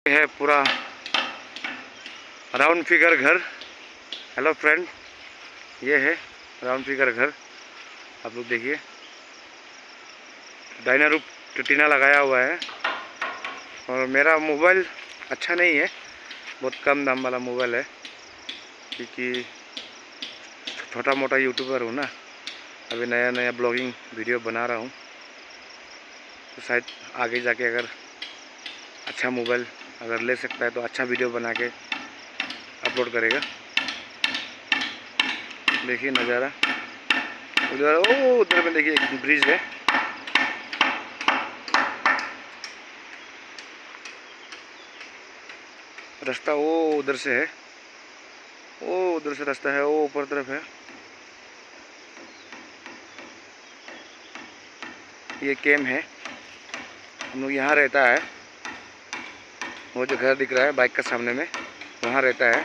है पूरा round figure घर। हेलो फ्रेंड, ये है राउंड फिगर घर। आप लोग देखिए, डायना रूप टीना लगाया हुआ है। और मेरा मोबाइल अच्छा नहीं है, बहुत कम दाम वाला मोबाइल है, क्योंकि छोटा मोटा यूट्यूबर हूँ ना, अभी नया नया ब्लॉगिंग वीडियो बना रहा हूँ। तो शायद आगे जाके अगर अच्छा मोबाइल अगर ले सकता है तो अच्छा वीडियो बना के अपलोड करेगा। देखिए नज़ारा उधर, ओ उधर में देखिए एक ब्रिज है। रास्ता वो उधर से है, वो उधर से रास्ता है, वो ऊपर तरफ है। ये कैम है, हम लोग यहाँ रहता है। वो जो घर दिख रहा है बाइक का सामने में, वहाँ रहता है।